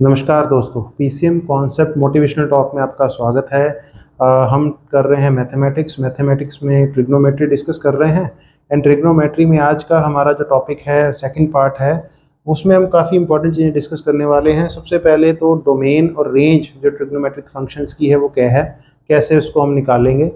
नमस्कार दोस्तों, PCM concept motivational talk में आपका स्वागत है। हम कर रहे हैं मैथमेटिक्स में ट्रिग्नोमेट्री डिस्कस कर रहे हैं। एंड ट्रिग्नोमेट्री में आज का हमारा जो टॉपिक है, सेकंड पार्ट है, उसमें हम काफ़ी इंपॉर्टेंट चीज़ें डिस्कस करने वाले हैं। सबसे पहले तो डोमेन और रेंज जो ट्रिग्नोमेट्रिक फंक्शंस की है वो क्या है, कैसे उसको हम निकालेंगे।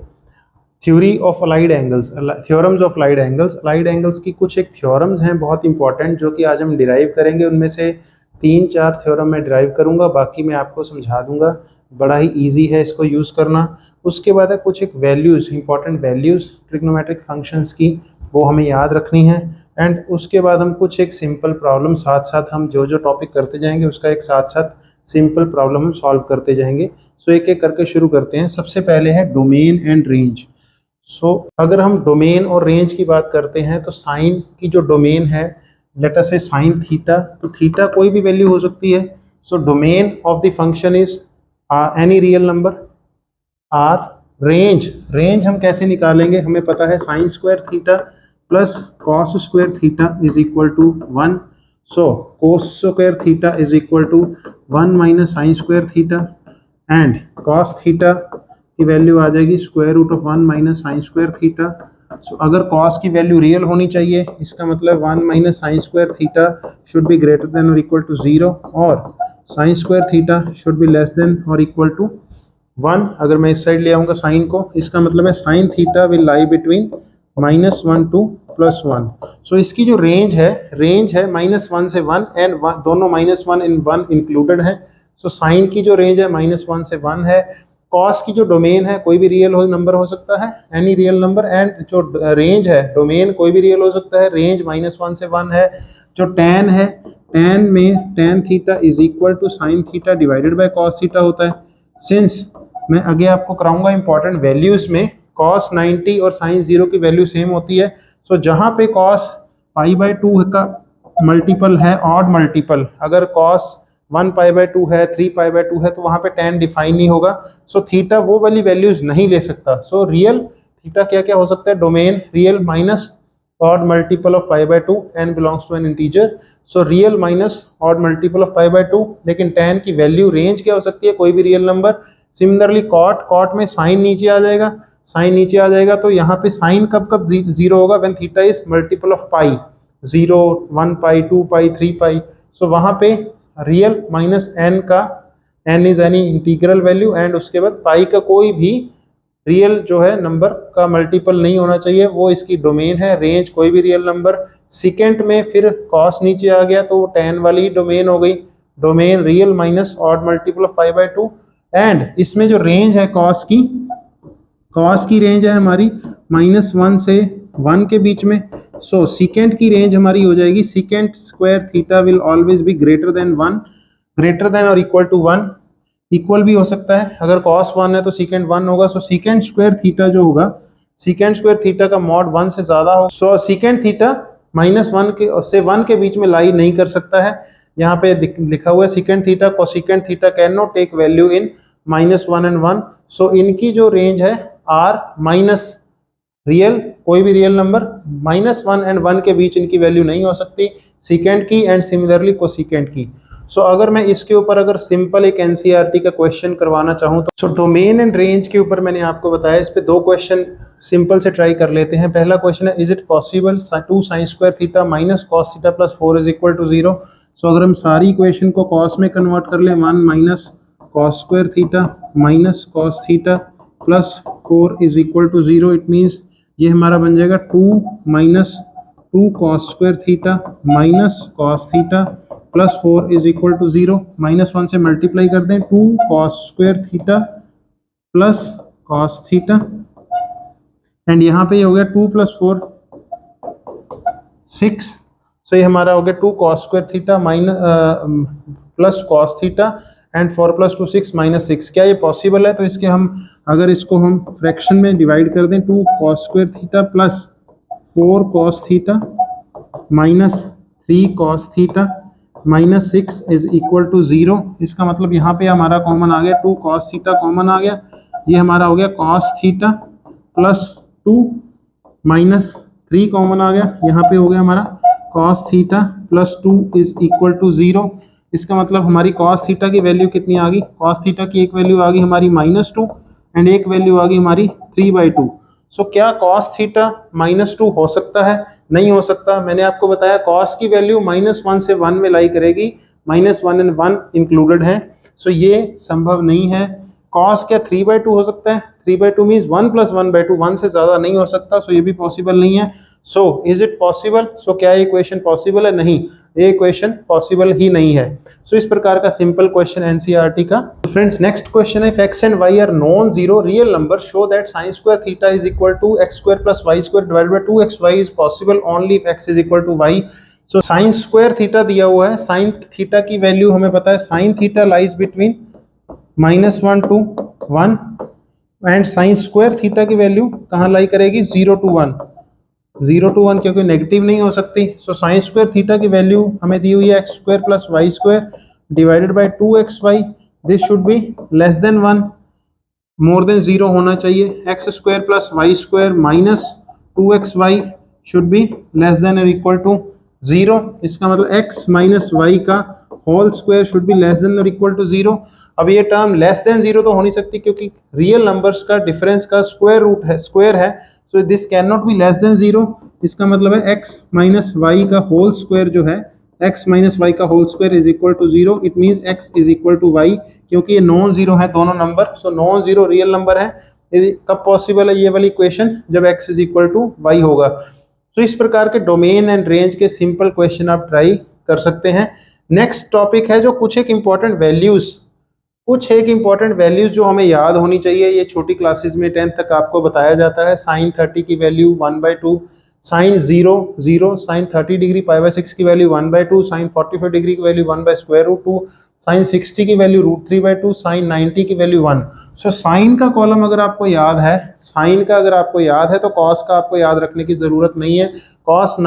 Theory of allied angles, theorems of allied angles. Allied angles की कुछ एक थ्योरम्स हैं बहुत इंपॉर्टेंट, जो कि आज हम डिराइव करेंगे। उनमें से 3-4 थ्योरम मैं डिराइव करूंगा, बाकी मैं आपको समझा दूंगा। बड़ा ही इजी है इसको यूज़ करना। उसके बाद है कुछ एक values, important values trigonometric functions की, वो हमें याद रखनी है। एंड उसके बाद हम कुछ एक सिंपल प्रॉब्लम, साथ साथ हम जो जो टॉपिक करते जाएंगे उसका एक साथ साथ सिंपल प्रॉब्लम हम सॉल्व करते जाएंगे। सो एक एक करके शुरू करते हैं। सबसे पहले है डोमेन एंड रेंज। अगर हम डोमेन और रेंज की बात करते हैं तो साइन की जो डोमेन है, लेट अस से साइन थीटा, तो थीटा कोई भी वैल्यू हो सकती है। So domain of the function is any real number. Or range हम कैसे निकालेंगे, हमें पता है sine square theta plus cos square theta is equal to 1। So cos square theta is equal to 1 minus sine square theta, and cos theta की value आ जाएगी square root of 1 minus sine square theta. So अगर cos की value real होनी चाहिए, इसका मतलब 1 minus sine square theta should be greater than और इक्वल टू 0, और sign square theta should be less than और इक्वल टू 1। अगर मैं इस साइड ले आऊँगा साइन को, इसका मतलब है sine theta will lie between -1 to +1। So इसकी जो रेंज है -1 से 1, एंड दोनों -1 इन 1 इंक्लूडेड है। सो साइन की जो रेंज है -1 से 1 है। कॉस की जो डोमेन है कोई भी रियल नंबर हो सकता है, एनी रियल नंबर। एंड जो रेंज है, डोमेन कोई भी रियल हो सकता है, रेंज -1 से 1 है। जो tan है, tan में tan theta is equal to sine theta divided by cos theta होता है। सिंस मैं आगे आपको कराऊंगा इंपॉर्टेंट वैल्यूज में cos 90 और sin 0 की वैल्यू सेम होती है। सो जहां पे cos π/2 का मल्टीपल है ऑड मल्टीपल, अगर cos 1π/2 है, 3π/2 है, तो वहां पे tan डिफाइन नहीं होगा। सो थीटा वो वाली वैल्यूज नहीं ले सकता। सो रियल थीटा क्या क्या हो सकता है, domain real minus odd multiple of π/2 n belongs to n integer. So real minus odd multiple of π/2, लेकिन tan की वैल्यू रेंज क्या हो सकती है, कोई भी रियल नंबर। सिमिलरली कॉट में साइन नीचे आ जाएगा, तो यहाँ पे साइन कब कब जीरो होगा, when theta is multiple of pi, 0, 1 pi, 2 pi, 3 pi. So वहां पे रियल माइनस एन का, n is any integral value, and उसके बाद पाई का कोई भी रियल जो है नंबर का मल्टीपल नहीं होना चाहिए, वो इसकी डोमेन है। रेंज कोई भी रियल नंबर। सेकेंड में फिर कॉस नीचे आ गया तो वो tan वाली डोमेन हो गई, domain real minus odd multiple of π/2। And इसमें जो रेंज है कॉस की रेंज है हमारी -1 से 1 के बीच में। सो सीकेंट की रेंज हमारी हो जाएगी, secant square theta will always be greater than 1, greater than और इक्वल टू 1। इक्वल भी हो सकता है, अगर cos 1 है तो सीकेंट 1 होगा। सो सीकेंट स्क्वायर थीटा जो होगा, सीकेंट स्क्वायर थीटा का मॉड 1 से ज्यादा हो। सो सीकेंट थीटा -1 के से 1 के बीच में लाई नहीं कर सकता है। यहाँ पे लिखा हुआ है secant theta, cosecant theta can not take value in -1 and 1। So इनकी जो रेंज है आर माइनस रियल, कोई भी रियल नंबर, -1 एंड 1 के बीच इनकी वैल्यू नहीं हो सकती, सीकेंट की एंड सिमिलरली कोसेकेंट की। सो अगर मैं इसके ऊपर अगर सिंपल एक एनसीईआरटी का क्वेश्चन करवाना चाहूँ तो डोमेन एंड रेंज के ऊपर मैंने आपको बताया, इस पे 2 क्वेश्चन सिंपल से ट्राई कर लेते हैं। पहला क्वेश्चन है, is it possible 2 sin square theta minus cos theta plus 4 is equal to 0। So अगर हम सारी इक्वेशन को कॉस में कन्वर्ट कर लें, 1 minus cos square theta minus cos theta plus 4 is equal to 0, it means ये हमारा बन जाएगा 2 minus 2 cos square theta minus cos theta plus 4 is equal to 0। -1 से मल्टीप्लाई कर दें, 2 cos square theta plus cos theta, and यहाँ पे ये हो गया 2 + 4 6। सो ये हमारा हो गया 2 cos square theta plus cos theta, and 4 + 2 6 -6। क्या ये पॉसिबल है? तो इसके हम अगर इसको हम फ्रैक्शन में डिवाइड कर दें, 2 cos square theta plus 4 cos theta minus 3 cos theta -6 is equal to 0। इसका मतलब यहाँ पे हमारा कॉमन आ गया, 2 कॉस थीटा कॉमन आ गया, ये हमारा हो गया cos theta plus 2 minus 3 common आ गया, यहाँ पे हो गया हमारा cos theta plus 2 is equal to 0। इसका मतलब हमारी कॉस थीटा की वैल्यू कितनी आ गई, कॉस थीटा की एक वैल्यू आ गई हमारी -2 एंड एक वैल्यू आ गई हमारी 3/2। सो क्या कॉस थीटा -2 हो सकता है? नहीं हो सकता। मैंने आपको बताया कॉस की वैल्यू -1 से 1 में लाई करेगी, -1 एंड 1 इंक्लूडेड है, सो ये संभव नहीं है। कॉस क्या 3/2 हो सकता है? 3/2 मीन्स 1 + 1/2, 1 से ज्यादा नहीं हो सकता, सो ये भी पॉसिबल नहीं है। So is it possible? So क्या ये इक्वेशन पॉसिबल है? नहीं, ये इक्वेशन पॉसिबल ही नहीं है। सो इस प्रकार का सिंपल क्वेश्चन एनसीईआरटी का। फ्रेंड्स नेक्स्ट क्वेश्चन है, if x and y are non zero real number show that sin square theta is equal to x square plus y square divided by 2xy is possible only if x is equal to y। So sin square theta दिया हुआ है, sin theta की value हमें पता है, sin theta lies between -1 to 1 and sin square theta की value कहाँ लाई करेगी? 0 to 1, 0 to 1 क्योंकि नेगेटिव नहीं हो सकती। सो sin स्क्वायर थीटा की वैल्यू हमें दी हुई है x square plus y square divided by 2xy, this should be less than 1, more than 0 होना चाहिए। x square plus y square minus 2xy should be less than और equal to 0। इसका मतलब x माइनस वाई का whole square should be less than और equal to 0। अब ये term less than 0 तो हो नहीं सकती क्योंकि रियल नंबर्स का डिफरेंस का स्क्वायर रूट है, स्क्वायर है, so this can not be less than 0। इसका मतलब है x माइनस वाई का होल स्क्वायर जो है, x माइनस वाई का whole square is equal to 0। It means x is equal to Y, क्योंकि ये नॉन जीरो है दोनों number, so non zero real number है। कब पॉसिबल है ये वाली इक्वेशन? जब x is equal to Y होगा। तो इस प्रकार के डोमेन एंड रेंज के सिंपल क्वेश्चन आप ट्राई कर सकते हैं। नेक्स्ट टॉपिक है जो कुछ एक इंपॉर्टेंट वैल्यूज जो हमें याद होनी चाहिए। ये छोटी क्लासेस में 10th तक आपको बताया जाता है। sin 30 की वैल्यू 1/2, sin 0 sin 30 डिग्री π/6 की वैल्यू 1/2, sin 45 डिग्री की वैल्यू 1/√2, sin 60 की वैल्यू √3/2, sin 90 की वैल्यू 1। सो साइन का कॉलम अगर आपको याद है, साइन का अगर आपको याद है तो कॉस का आपको याद रखने की जरूरत नहीं है। cos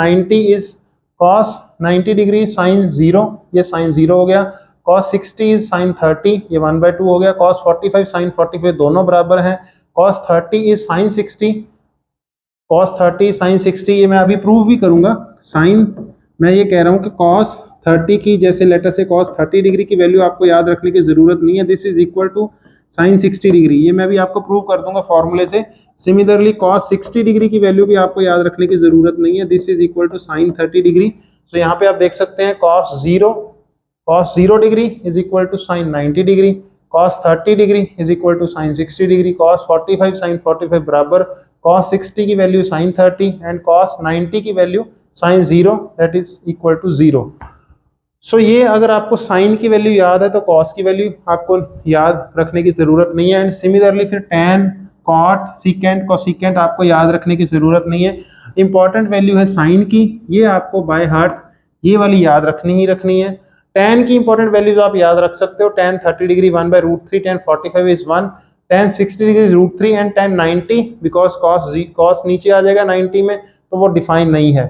90 डिग्री sin 0, ये sin 0 हो गया। cos 60 इज sin 30, ये 1/2 हो गया। cos 45 sin 45 दोनों बराबर हैं। cos 30 is sin 60, cos 30 sin 60, ये मैं अभी प्रूव भी करूंगा। साइन मैं ये कह रहा हूं कि cos 30 की जैसे लेटर से cos 30 डिग्री की वैल्यू आपको याद रखने की जरूरत नहीं है, this is equal to sin 60 degree, ये मैं भी आपको प्रूव कर दूंगा फॉर्मूले से। सिमिलरली cos 60 डिग्री की वैल्यू भी आपको याद रखने की जरूरत नहीं है, this is equal to sin 30 degree. तो यहाँ पे आप देख सकते हैं cos 0 degree is equal to sin 90 degree, cos 30 degree is equal to sin 60 degree, cos 45 sin 45 बराबर cos 60 की वैल्यू sin 30 एंड cos 90 की value sin 0 that is equal to 0। So ये अगर आपको साइन की वैल्यू याद है तो कॉस की वैल्यू आपको याद रखने की जरूरत नहीं है। एंड सिमिलरली फिर टैन, कॉट, सीकेंट, कोसीकेंट आपको याद रखने की जरूरत नहीं है। इंपॉर्टेंट वैल्यू है साइन की, ये आपको बाय हार्ट ये वाली याद रखनी है। टैन की इंपॉर्टेंट वैल्यूज आप याद रख सकते हो, tan 30 degree 1/√3, tan 45 is 1, tan 60 degree √3 and tan 90 because cos नीचे आ जाएगा 90 में तो वो डिफाइन नहीं है।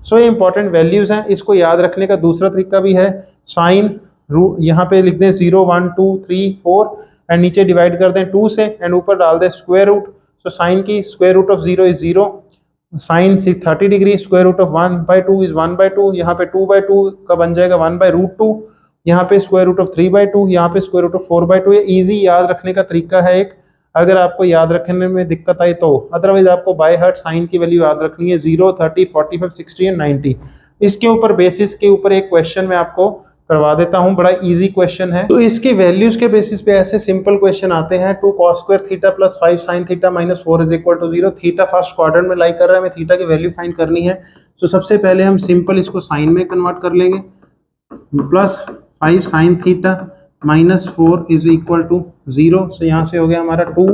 सो ये इंपॉर्टेंट वैल्यूज हैं, इसको याद रखने का दूसरा तरीका भी है। साइन यहाँ पे लिख दें 0 1 2 3 4 एंड नीचे डिवाइड कर दें 2 से एंड ऊपर डाल दें स्क्वायर रूट। सो साइन की square root of 0 is 0, sine 30 degree square root of 1/2 is 1/2, यहाँ पे 2/2 का बन जाएगा 1/√2, यहाँ पे स्क्वायर रूट ऑफ 3/2, यहाँ पे स्क्वायर रूट ऑफ 4/2। ये इजी याद रखने का तरीका है एक, अगर आपको याद रखने में दिक्कत आई तो। अदरवाइज आपको बाय हार्ट साइन की वैल्यू याद रखनी है 0 30 45 60 एंड 90। इसके ऊपर बेसिस के ऊपर एक क्वेश्चन मैं आपको करवा देता हूं, बड़ा इजी क्वेश्चन है। तो इसके वैल्यूज के बेसिस पे ऐसे सिंपल क्वेश्चन आते हैं। 2 cos square theta plus 5 sin theta minus 4 is equal to 0। Theta first quadrant में लाई कर रहा है, हमें थीटा की वैल्यू फाइंड करनी है। तो सबसे पहले हम सिंपल इसको साइन में कन्वर्ट कर लेंगे, plus 5 sin theta minus 4 is equal to 0। so यहाँ से हो गया हमारा 2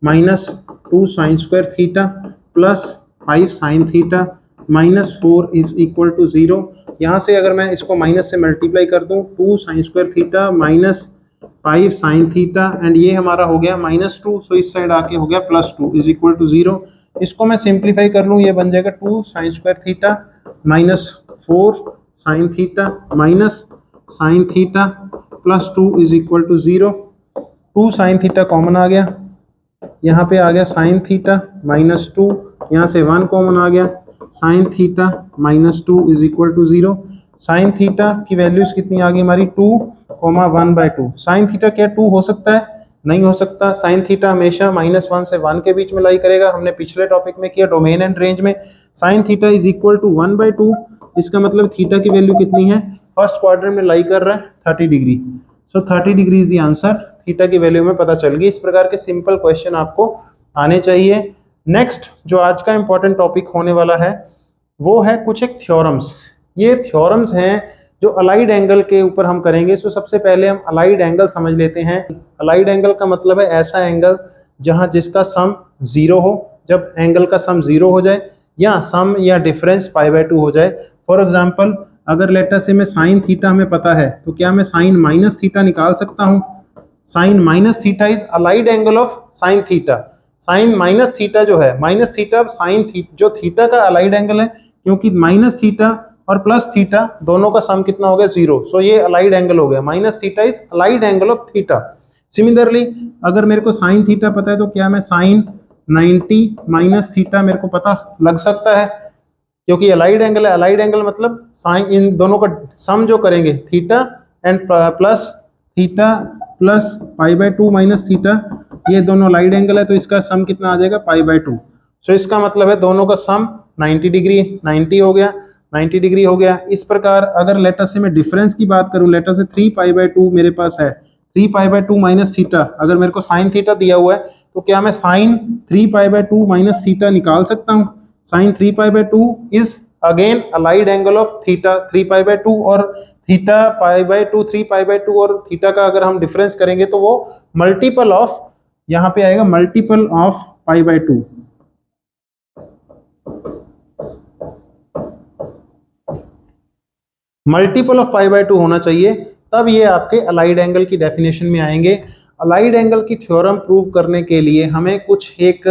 minus 2 sin square theta plus 5 sin theta minus 4 is equal to 0। यहाँ से अगर मैं इसको माइनस से मल्टीप्लाई कर दूँ, 2 sin square theta minus 5 sin theta and ये हमारा हो गया -2, सो इस साइड आके हो गया +2 इज इक्वल टू 0। इसको मैं सिंप्लीफाई कर लूँ, ये बन जाएगा 2 sin square theta minus 4 sin theta minus sin theta plus 2 is equal to 0। 2 sin theta common आ गया, यहाँ पे आ गया sin थीटा माइनस 2, यहाँ से 1 कॉमन आ गया, sin theta minus 2 is equal to 0। Sine theta की वैल्यूज कितनी आ गई हमारी 2,1/2। साइन थीटा क्या 2 हो सकता है? नहीं हो सकता। साइन थीटा हमेशा -1 से 1 के बीच में लाई करेगा। हमने पिछले टॉपिक में किया डोमेन एंड रेंज में। Sine theta is equal to 1/2। इसका मतलब थीटा की वैल्यू कितनी है? फर्स्ट क्वाड्रेंट में लाई कर रहा है 30 degree. So 30 degree is the answer. Theta की वैल्यू में पता चल गई। इस प्रकार के सिंपल क्वेश्चन आपको आने चाहिए। नेक्स्ट जो आज का इंपॉर्टेंट टॉपिक होने वाला है वो है कुछ एक थ्योरम्स। ये थ्योरम्स हैं जो अलाइड एंगल के ऊपर हम करेंगे। सो सबसे पहले हम अलाइड एंगल समझ लेते हैं। अलाइड एंगल का मतलब है ऐसा एंगल जहां जिसका सम 0 हो। जब एंगल का सम 0 हो जाए या सम या डिफरेंस π/2 हो जाए। फॉर एग्जांपल अगर लेटर से मैं साइन थीटा हमें पता है तो क्या मैं साइन माइनस थीटा निकाल सकता हूं? Sine minus theta is allied angle of sine theta. Sine minus theta जो है माइनस थीटा साइन जो थीटा का अलाइड एंगल है, क्योंकि माइनस थीटा और प्लस थीटा दोनों का सम कितना हो गया 0। सो ये अलाइड एंगल हो गया। Minus theta is allied angle of theta. Similarly अगर मेरे को साइन थीटा पता है तो क्या मैं साइन 90 माइनस थीटा मेरे को पता लग सकता है? क्योंकि अलाइड एंगल है। अलाइड एंगल मतलब साइन इन दोनों का सम जो करेंगे theta and plus theta plus π/2 minus theta, ये दोनों अलाइड एंगल है तो इसका सम कितना आ जाएगा π/2। सो इसका मतलब है दोनों का सम 90 डिग्री 90 हो गया 90 डिग्री हो गया। इस प्रकार अगर लेटर से मैं डिफरेंस की बात करूं, लेटर से 3π/2 मेरे पास है, 3π/2 माइनस थीटा। अगर मेरे को साइन थीटा दिया हुआ है तो क्या मैं साइन 3π/2 माइनस थीटा निकाल सकता हूं? Sine 3π/2 is again allied angle of theta 3π/2 और थीटा π/2 3π/2 और थीटा का अगर हम डिफरेंस करेंगे तो वो मल्टीपल ऑफ, यहाँ पे आएगा मल्टीपल ऑफ π/2। मल्टीपल ऑफ π/2 होना चाहिए, तब ये आपके अलाइड एंगल की डेफिनेशन में आएंगे। अलाइड एंगल की थ्योरम प्रूव करने के लिए हमें कुछ एक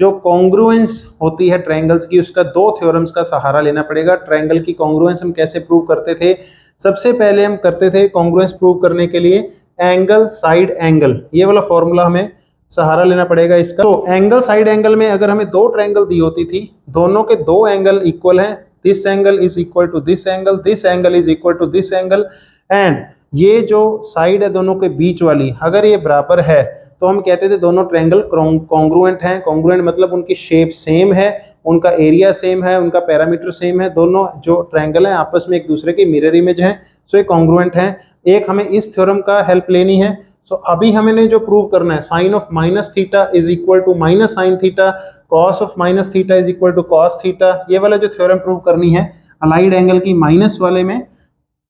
जो कॉन्ग्रुएंस होती है ट्रायंगल्स की, उसका दो थ्योरम्स का सहारा लेना पड़ेगा। ट्रायंगल की कॉन्ग्रुएंस हम कैसे प्रूव करते थे? सबसे पहले हम करते थे कॉन्ग्रुएंस प्रूव करने के लिए एंगल साइड एंगल, ये वाला फॉर्मूला हमें सहारा लेना पड़ेगा इसका। तो एंगल साइड एंगल में अगर हमें दो ट्रायंगल दी होती थी, दोनों के दो एंगल इक्वल हैं, this angle is equal to this angle, this angle is equal to this angle, and ये जो साइड है दोनों के बीच वाली अगर ये बराबर है तो हम कहते थे दोनों ट्रायंगल कॉन्ग्रुएंट हैं। कॉन्ग्रुएंट मतलब उनकी शेप सेम है, उनका एरिया सेम है, उनका पैरामीटर सेम है, दोनों जो ट्रायंगल हैं आपस में एक दूसरे की मिरर इमेज हैं, सो ये कॉन्ग्रुएंट हैं। एक हमें इस थ्योरम का हेल्प लेनी है। सो अभी हमें जो प्रूव करना है sine of minus theta is equal to minus sine theta, cos of minus theta is equal to cos theta, ये वाला जो थ्योरम प्रूव करनी है अलाइड एंगल की माइनस वाले में,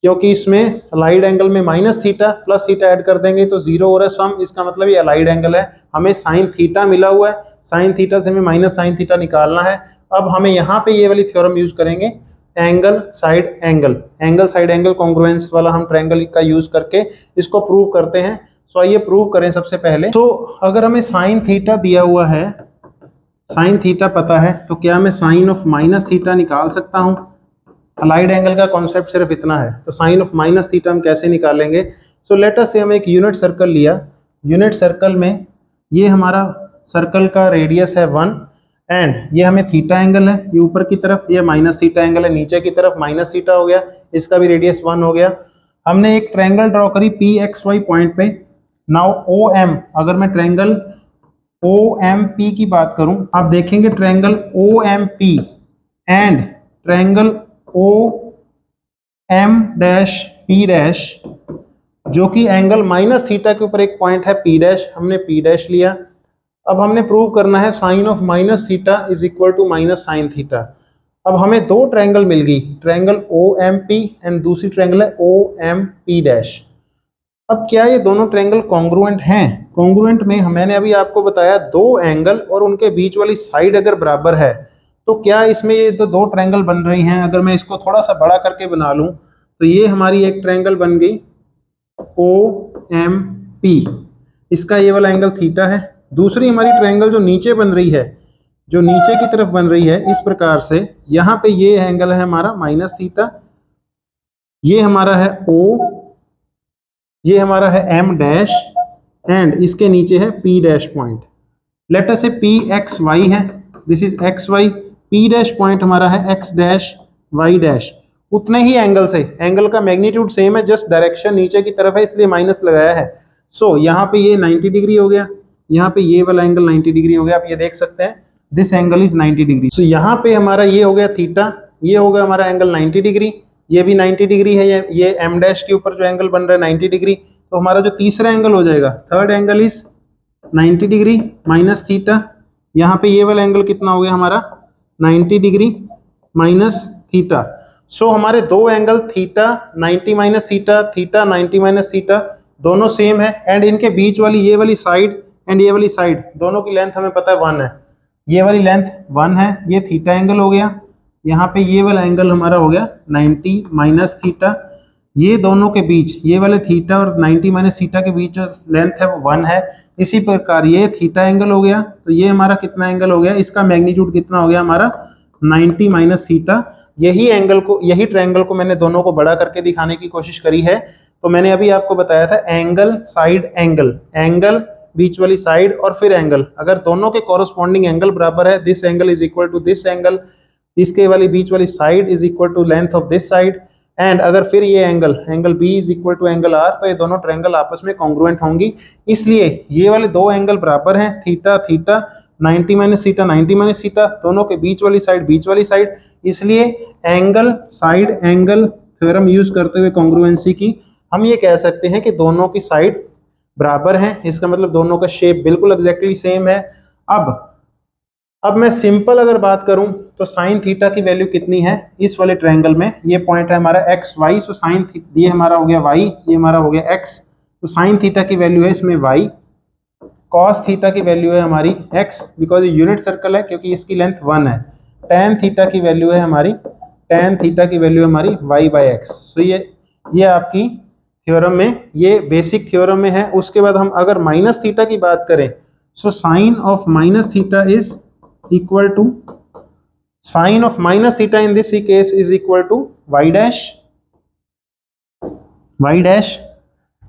क्योंकि इसमें अलाइड एंगल में minus theta plus theta add कर देंगे तो 0 हो रहा है सम, इसका मतलब ये अलाइड एंगल है। हमें साइन थीटा मिला हुआ है, साइन थीटा से हमें माइनस साइन थीटा निकालना है। अब हमें यहाँ पे ये वाली थ्योरम यूज करेंगे angle side angle, angle side angle congruence वाला हम ट्रायंगल का यूज करके इसको प्रूव करते हैं। सो आइए प्रूव करें सबसे पहले। तो अगर हमें साइन थीटा दिया हुआ है, साइन थीटा पता है, तो क्या मैं साइन ऑफ माइनस थीटा निकाल सकता हूँ? अलाइड एंगल का कॉन्सेप्ट सिर्फ इतना है। तो साइन ऑफ माइनस थीटा हम कैसे निकालेंगे? सो लेट अस से हम एक यूनिट सर्कल लिया, यूनिट सर्कल में ये हमारा सर्कल का रेडियस है 1 एंड ये हमें थीटा एंगल है, ये ऊपर की तरफ, ये माइनस थीटा एंगल है, नीचे की तरफ माइनस थीटा हो गया, इसका भी रेडियस 1 हो गया। हमने एक ट्रायंगल ड्रॉ करी PXY पॉइंट पे। नाउ OM, अगर मैं ट्रायंगल OMP की बात करूं, आप देखेंगे triangle OMP and triangle OM'P' जो कि एंगल माइनस थीटा के ऊपर एक पॉइंट है P', हमने P' लिया। अब हमने प्रूव करना है sine of minus theta is equal to minus sine theta. अब हमें दो ट्रायंगल मिल गई, ट्रायंगल OMP एंड दूसरी ट्रायंगल है OMP'। अब क्या ये दोनों ट्रायंगल कॉन्ग्रुएंट हैं? कॉन्ग्रुएंट में मैंने अभी आपको बताया दो एंगल और उनके बीच वाली साइड अगर बराबर है तो क्या इसमें ये तो दो ट्रायंगल बन रही हैं। अगर मैं इसको थोड़ा सा बड़ा करके बना लूं तो ये हमारी एक ट्रायंगल बन गई OMP, इसका ये वाला एंगल थीटा है। दूसरी हमारी ट्रायंगल जो नीचे बन रही है, जो नीचे की तरफ बन रही है इस प्रकार से, यहाँ पे ये एंगल है हमारा माइनस थीटा, ये हमारा है O, ये हमारा है M' एंड इसके नीचे है P' पॉइंट। लेट अस से PXY है, this is XY, P' point हमारा है X', Y'। उतने ही एंगल से, एंगल का मैग्नीट्यूड सेम है, जस्ट डायरेक्शन नीचे की तरफ है इसलिए माइनस लगाया है। सो यहाँ पे ये 90 डिग्री हो गया, यहाँ पे ये वाला एंगल 90 डिग्री हो गया। आप ये देख सकते हैं दिस एंगल इज 90 डिग्री। सो यहाँ पे हमारा ये हो गया थीटा, ये हो गया हमारा एंगल 90 डिग्री, ये भी 90 डिग्री है। ये एम डैश के ऊपर जो एंगल बन रहा है 90 डिग्री। तो हमारा जो तीसरा एंगल हो जाएगा, third angle is 90 degree minus theta. यहाँ पे ये वाला एंगल कितना हो गया हमारा 90 डिग्री माइनस थीटा। सो हमारे दो angle theta 90 minus theta, theta 90 minus theta, दोनों सेम है। एंड इनके बीच वाली ये वाली साइड एंड ये वाली साइड, दोनों की लेंथ हमें पता है 1 है। ये वाली लेंथ 1 है, ये थीटा एंगल हो गया। यहाँ पे ये वाला एंगल हमारा हो गया 90 माइनस थीटा। ये दोनों के बीच, ये वाले थीटा और 90 माइनस थीटा के बीच जो लेंथ है वो 1 है। इसी प्रकार ये थीटा एंगल हो गया, तो ये हमारा कितना एंगल हो गया, इसका मैग्नीट्यूड कितना हो गया हमारा 90 माइनस थीटा। यही एंगल को, यही ट्रायंगल को मैंने दोनों को बड़ा करके दिखाने की कोशिश करी है। तो मैंने अभी आपको बताया था एंगल साइड एंगल, एंगल बीच वाली साइड और फिर एंगल, अगर दोनों के कॉरस्पॉन्डिंग एंगल बराबर है, this angle is equal to this angle, इसके वाली बीच वाली side is equal to length of this side, and अगर फिर ये angle, angle B is equal to angle R, तो ये दोनों ट्रायंगल आपस में कॉन्ग्रुएंट होंगी। इसलिए ये वाले दो एंगल बराबर हैं, theta theta, 90 minus theta 90 minus theta, दोनों के बीच वाली साइड बीच वाली साइड। इसलिए angle side angle theorem use करते हुए कॉन्ग्रुएंसी की हम ये कह सकते हैं कि दोनों की साइड बराबर हैं। इसका मतलब दोनों का शेप बिल्कुल एग्जैक्टली सेम है। अब मैं सिंपल अगर बात करूं तो साइन थीटा की वैल्यू कितनी है इस वाले ट्रायंगल में, ये पॉइंट है हमारा एक्स वाई। सो साइन, ये हमारा हो गया वाई, ये हमारा हो गया एक्स। तो साइन थीटा की वैल्यू है इसमें वाई, कॉस थीटा की वैल्यू है हमारी एक्स, बिकॉज ये यूनिट सर्कल है क्योंकि इसकी लेंथ 1 है। टेन थीटा की वैल्यू है हमारी, टेन थीटा की वैल्यू है हमारी वाई बाई एक्स। सो ये आपकी थ्योरम में, ये बेसिक थ्योरम में है। उसके बाद हम अगर माइनस थीटा की बात करें, so sine of minus theta is equal to, sine of minus theta in this case is equal to Y dash, Y dash,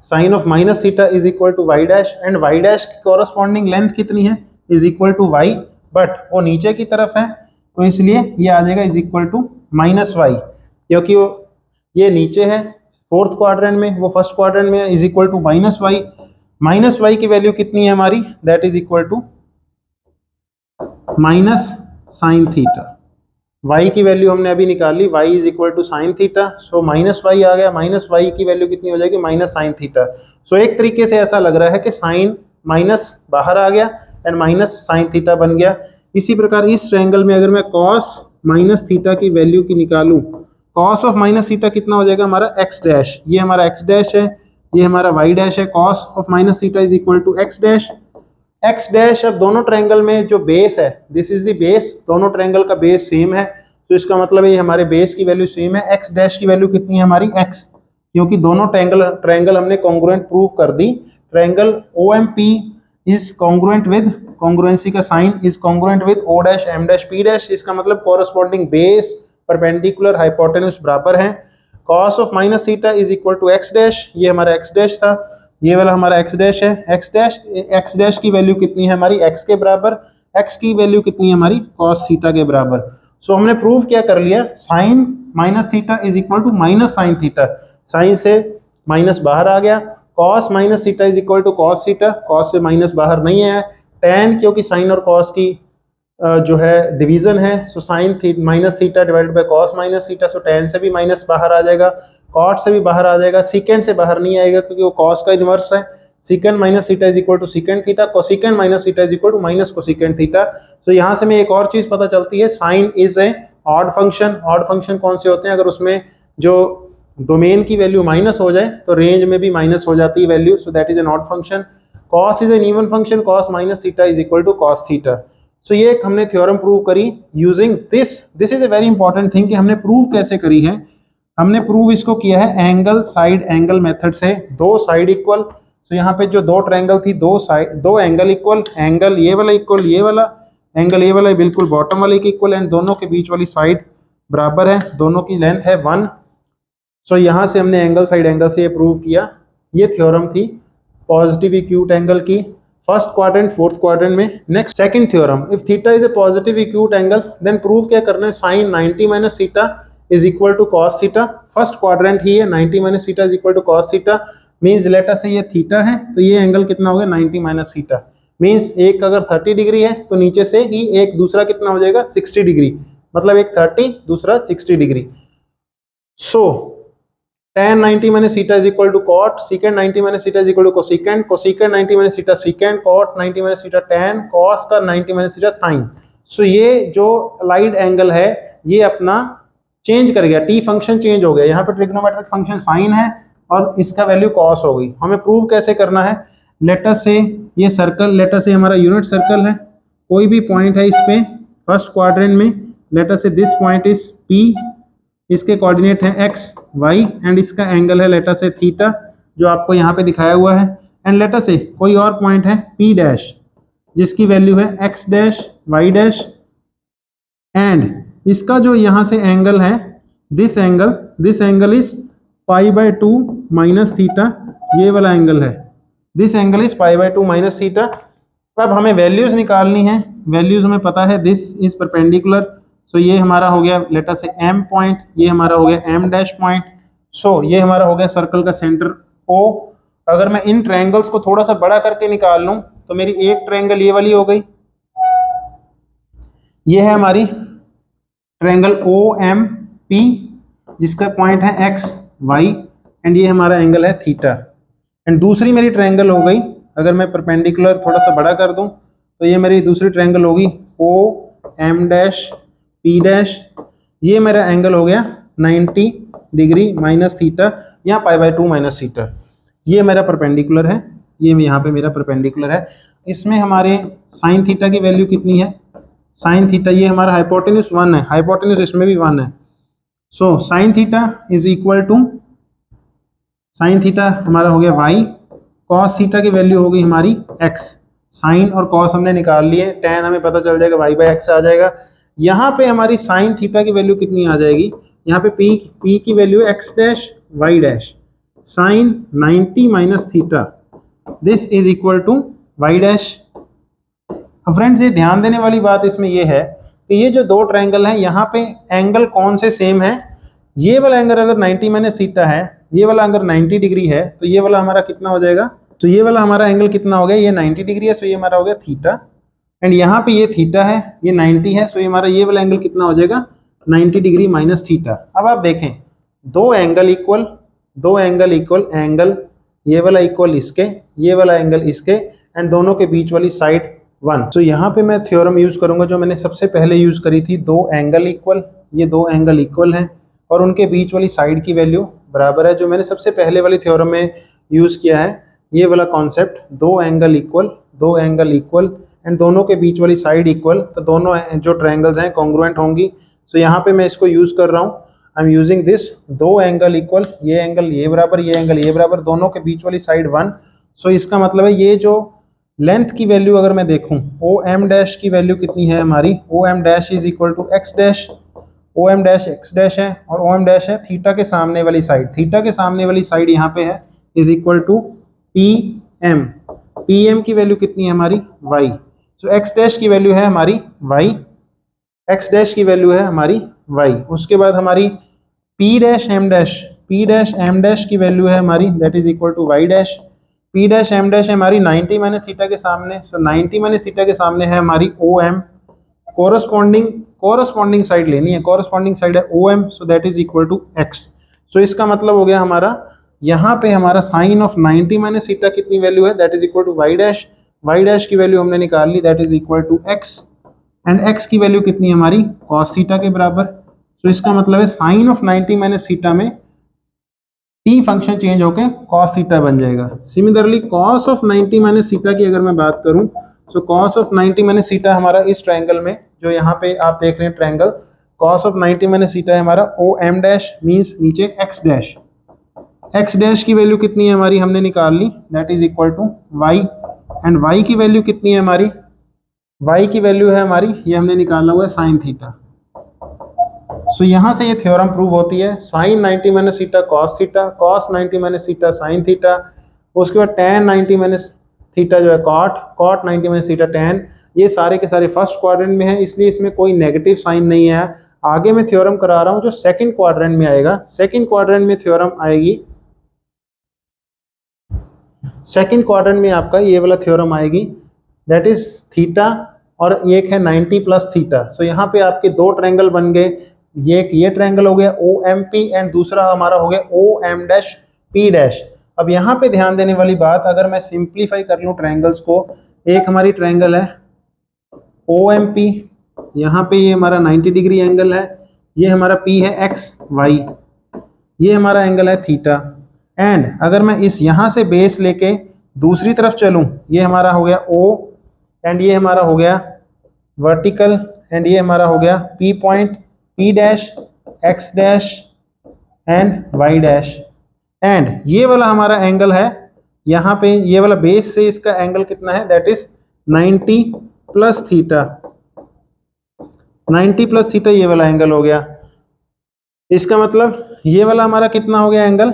sine of minus theta is equal to Y dash, and Y dash की corresponding length कितनी है, is equal to Y, but वो नीचे की तरफ है तो इसलिए ये आ जाएगा is equal to minus Y, क्योंकि वो ये नीचे है फोर्थ क्वाड्रेंट में, वो फर्स्ट क्वाड्रेंट में है, is equal to minus y. Minus y की वैल्यू कितनी है हमारी, that is equal to minus sine theta. y की वैल्यू हमने अभी निकाली, y is equal to sine theta. So minus y आ गया, माइनस वाई की वैल्यू कितनी हो जाएगी, माइनस साइन थीटा। सो एक तरीके से ऐसा लग रहा है कि साइन माइनस बाहर आ गया एंड माइनस साइन थीटा बन गया। इसी प्रकार इस ट्रायंगल में अगर मैं कॉस माइनस थीटा की वैल्यू की निकालूं, कॉस ऑफ माइनस थीटा कितना हो जाएगा हमारा एक्स डैश, ये हमारा एक्स डैश है, ये हमारा वाई डैश है। Cos of minus theta is equal to x dash, x dash. अब दोनों ट्रायंगल में जो बेस है, दिस इज द बेस, दोनों ट्रायंगल का बेस सेम है, तो इसका मतलब ये हमारे बेस की वैल्यू सेम है। एक्स डैश की वैल्यू कितनी है हमारी एक्स, क्योंकि दोनों ट्रायंगल हमने कॉन्ग्रुएंट प्रूव कर दी। Triangle OMP is congruent with, congruency का sign is congruent with O dash M dash P dash, इसका मतलब कॉरस्पॉन्डिंग बेस, परपेंडिकुलर, हाइपोटेन्यूज बराबर है। Cos of minus theta is equal to x dash, ये हमारा x dash था, ये वाला हमारा एक्स डैश है। एक्स डैश की वैल्यू कितनी है हमारी एक्स के बराबर, एक्स की वैल्यू कितनी है हमारी कॉस थीटा के बराबर। सो हमने प्रूव क्या कर लिया, sine minus theta is equal to minus sine theta, sine से माइनस बाहर आ गया। Cos minus theta is equal to cos theta, cos से माइनस बाहर नहीं आया। टेन, क्योंकि साइन और कॉस की जो है डिवीजन है, so sign minus theta divided by cos minus theta, so ten से भी माइनस बाहर आ जाएगा, कॉट से भी बाहर आ जाएगा, सीकेंड से बाहर नहीं आएगा क्योंकि वो कॉस का इनवर्स है। Secant minus theta is equal to secant theta, cosecant minus theta is equal to minus cosecant theta. तो यहाँ से हमें एक और चीज पता चलती है, sine is a odd function. Odd function कौन से होते हैं, अगर उसमें जो डोमेन की वैल्यू माइनस हो जाए तो रेंज में भी माइनस हो जाती है value, so that is an odd function. Cos is an even function, cos minus theta is equal to cos theta. So ये हमने थ्योरम प्रूव करी using this is a very important thing कि हमने prove कैसे करी है। हमने prove इसको किया है एंगल साइड एंगल मेथड से, दो साइड इक्वल। तो यहाँ पे जो दो ट्रायंगल थी, दो एंगल इक्वल, एंगल ये वाला इक्वल ये वाला, एंगल ये वाला बिल्कुल बॉटम वाले के इक्वल, एंड दोनों के बीच वाली साइड बराबर है, दोनों की लेंथ है 1। सो यहाँ से हमने एंगल साइड एंगल से ये प्रूव किया। ये थ्योरम थी पॉजिटिव एक्यूट एंगल की, फर्स्ट क्वाड्रेंट फोर्थ क्वाड्रेंट में। Next second theorem, if theta is a positive acute angle then prove क्या करना है, sine 90 minus theta is equal to cos theta, first quadrant ही है, 90 minus theta is equal to cos theta, means let us say ये theta है तो ये angle कितना होगा 90 माइनस थीटा, मीन्स एक अगर 30 डिग्री है तो नीचे से ही एक दूसरा कितना हो जाएगा 60 डिग्री, मतलब एक 30 दूसरा 60 degree. So tan 90 minus theta is equal to cot, secant 90 minus theta is equal to cosecant, cosecant 90 minus theta secant, cot 90 minus theta tan, cos का 90 minus theta sin। सो ये जो अलाइड एंगल है ये अपना change कर गया, T function change हो गया, यहाँ पे ट्रिग्नोमेट्रिक फंक्शन साइन है और इसका वैल्यू कॉस हो गई। हमें प्रूव कैसे करना है, लेट अस से ये सर्कल, लेट अस से हमारा यूनिट सर्कल है, कोई भी पॉइंट है इस पे फर्स्ट क्वाड्रेंट में, लेट अस से दिस पॉइंट इज पी, इसके कोऑर्डिनेट है एक्स वाई एंड इसका एंगल है लेट अस से थीटा जो आपको यहाँ पे दिखाया हुआ है, एंड लेट अस से कोई और पॉइंट है पी डैश जिसकी वैल्यू है x dash Y dash, and इसका जो यहाँ से एंगल है this angle is π/2 minus theta, ये वाला एंगल है, this angle is π/2 minus theta. अब हमें वैल्यूज निकालनी है, वैल्यूज हमें पता है दिस इज परपेंडिकुलर, सो ये हमारा हो गया लेट अस से एम पॉइंट, ये हमारा हो गया एम डैश पॉइंट, सो ये हमारा हो गया सर्कल का सेंटर ओ। अगर मैं इन ट्रायंगल्स को थोड़ा सा बड़ा करके निकाल लूं तो मेरी एक ट्रायंगल ये वाली हो गई, ये है हमारी ट्रायंगल ओ एम पी जिसका पॉइंट है एक्स वाई एंड ये हमारा एंगल है थीटा, एंड दूसरी मेरी ट्रायंगल हो गई, अगर मैं परपेंडिकुलर थोड़ा सा बड़ा कर दूं तो ये मेरी दूसरी ट्रायंगल होगी O M dash P dash, ये मेरा एंगल हो गया 90 डिग्री माइनस थीटा, यहाँ π/2 माइनस थीटा, ये मेरा परपेंडिकुलर है, ये यहाँ पे मेरा परपेंडिकुलर है। इसमें हमारे साइन थीटा की वैल्यू कितनी है, साइन थीटा ये हमारा हाइपोटेन्यूज 1 है, हाइपोटेन्यूज इसमें भी 1 है, so sine theta is equal to, sine theta हमारा हो गया y, कॉस थीटा की वैल्यू हो गई हमारी x, साइन और कॉस हमने निकाल लिए, tan हमें पता चल जाएगा y/x आ जाएगा। यहाँ पे हमारी साइन थीटा की वैल्यू कितनी आ जाएगी, यहाँ पे p की वैल्यू है x dash y dash, sine 90 minus theta this is equal to y dash. अब फ्रेंड्स ये ध्यान देने वाली बात इसमें ये है कि ये जो दो ट्रायंगल हैं यहाँ पे एंगल कौन से सेम है, ये वाला एंगल अगर 90 माइनस थीटा है, ये वाला अगर 90 डिग्री है तो ये वाला हमारा कितना हो जाएगा, तो ये वाला हमारा एंगल कितना हो गया, ये 90 डिग्री है, सो ये हमारा हो गया थीटा, एंड यहाँ पे ये थीटा है, ये 90 है, सो ये हमारा ये वाला एंगल कितना हो जाएगा 90 डिग्री माइनस थीटा। अब आप देखें दो एंगल इक्वल, एंगल ये वाला इक्वल इसके, ये वाला एंगल इसके, एंड दोनों के बीच वाली साइड 1। तो यहाँ पे मैं थ्योरम यूज करूंगा जो मैंने सबसे पहले यूज करी थी, दो एंगल इक्वल, ये दो एंगल इक्वल हैं और उनके बीच वाली साइड की वैल्यू बराबर है, जो मैंने सबसे पहले वाली थ्योरम में यूज किया है, ये वाला कॉन्सेप्ट, दो एंगल इक्वल एंड दोनों के बीच वाली साइड इक्वल, तो दोनों जो ट्रायंगल्स हैं कॉन्ग्रुएंट होंगी। सो यहाँ पे मैं इसको यूज कर रहा हूँ, आई एम यूजिंग दिस, दो एंगल इक्वल, ये एंगल ये बराबर, ये एंगल ये बराबर, दोनों के बीच वाली साइड 1। सो इसका मतलब है ये जो लेंथ की वैल्यू अगर मैं देखूं, ओ एम डैश की वैल्यू कितनी है हमारी, O M dash is equal to x dash, O M dash x dash है और ओ एम डैश है थीटा के सामने वाली साइड, थीटा के सामने वाली साइड यहाँ पे है, is equal to P M, P M की वैल्यू कितनी है हमारी वाई, सो एक्स डैश की वैल्यू है हमारी वाई, एक्स डैश की वैल्यू है हमारी वाई। उसके बाद हमारी पी डैश एम डैश की वैल्यू है हमारी that is equal to Y dash, P dash M dash है हमारी 90 माइनस थीटा के सामने, सो 90 माइनस थीटा के सामने है हमारी ओ एम, कोरस्पॉन्डिंग साइड लेनी है, कोरस्पॉन्डिंग साइड है O M, so that is equal to x. So इसका मतलब हो गया हमारा यहाँ पे हमारा साइन ऑफ 90 माइनस थीटा कितनी वैल्यू है, that is equal to Y dash की वैल्यू हमने निकाल ली, that is equal to x, and x की वैल्यू कितनी है हमारी कॉस थीटा के बराबर। तो इसका मतलब है साइन ऑफ 90 माइनस थीटा में टी फंक्शन चेंज होके कॉस थीटा बन जाएगा। Similarly cos of 90 minus theta की अगर मैं बात करूं, so cos of 90 minus theta हमारा इस ट्रायंगल में जो यहाँ पे आप देख रहे हैं triangle, cos of 90 minus theta है हमारा ओ एम डैश, मीन्स नीचे एक्स डैश, एक्स डैश की वैल्यू कितनी है हमारी हमने निकाल ली, that is equal to y, and y की वैल्यू कितनी है हमारी, वाई की वैल्यू है हमारी, ये हमने निकाला हुआ है साइन थीटा। सो यहाँ से ये थ्योरम प्रूव होती है, sine 90 minus theta cos theta, cos 90 minus theta sine theta, उसके बाद tan 90 माइनस थीटा जो है कॉट 90 माइनस थीटा tan, ये सारे के सारे फर्स्ट क्वाड्रेंट में है, इसलिए इसमें कोई नेगेटिव साइन नहीं है। आगे मैं थ्योरम करा रहा हूं जो सेकंड क्वाड्रेंट में आएगा। सेकंड क्वाड्रेंट में थ्योरम आएगी, सेकंड क्वाड्रेंट में आपका ये वाला थ्योरम आएगी, दैट इज थीटा और एक है 90 प्लस थीटा। सो यहाँ पे आपके दो ट्रायंगल बन गए, ये ट्रायंगल हो गया ओ एम पी एंड दूसरा हमारा हो गया O M dash P dash. अब यहाँ पे ध्यान देने वाली बात, अगर मैं सिंप्लीफाई कर लूँ ट्रायंगल्स को, एक हमारी ट्रायंगल है ओ एम पी, यहाँ पे ये हमारा 90 डिग्री एंगल है, ये हमारा पी है एक्स वाई, ये हमारा एंगल है थीटा। एंड अगर मैं इस यहाँ से बेस लेके दूसरी तरफ चलूँ, ये हमारा हो गया ओ एंड ये हमारा हो गया वर्टिकल एंड ये हमारा हो गया P point, P dash x dash and Y dash. And ये वाला हमारा एंगल है यहाँ पे, ये वाला बेस से इसका एंगल कितना है, that is 90 plus theta, 90 plus theta ये वाला एंगल हो गया। इसका मतलब ये वाला हमारा कितना हो गया angle,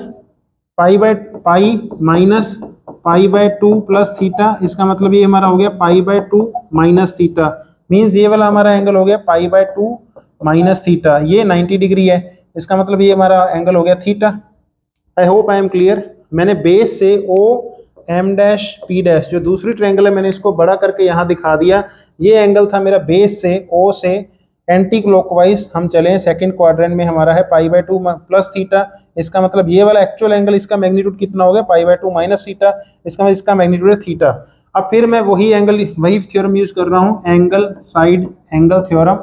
pi minus pi by 2 plus theta. इसका मतलब ये हमारा हो गया pi by 2 minus theta, means ये वाला हमारा एंगल हो गया पाई बाय 2 माइनस थीटा। ये 90 डिग्री है, इसका मतलब ये हमारा एंगल हो गया theta. I hope I am clear. मैंने बेस से O M dash P dash, जो दूसरी ट्रायंगल है मैंने इसको बड़ा करके यहाँ दिखा दिया। ये एंगल था मेरा बेस से ओ से एंटी क्लॉकवाइज हम चले, सेकंड क्वाड्रेंट में हमारा है पाई बाय 2 प्लस थीटा। इसका मतलब ये वाला एक्चुअल एंगल, इसका मैग्नीट्यूड कितना हो गया, पाई बाय 2 माइनस थीटा, इसका मतलब इसका मैग्नीट्यूड है थीटा। अब फिर मैं वही एंगल, वही थ्योरम यूज कर रहा हूँ, angle side angle theorem,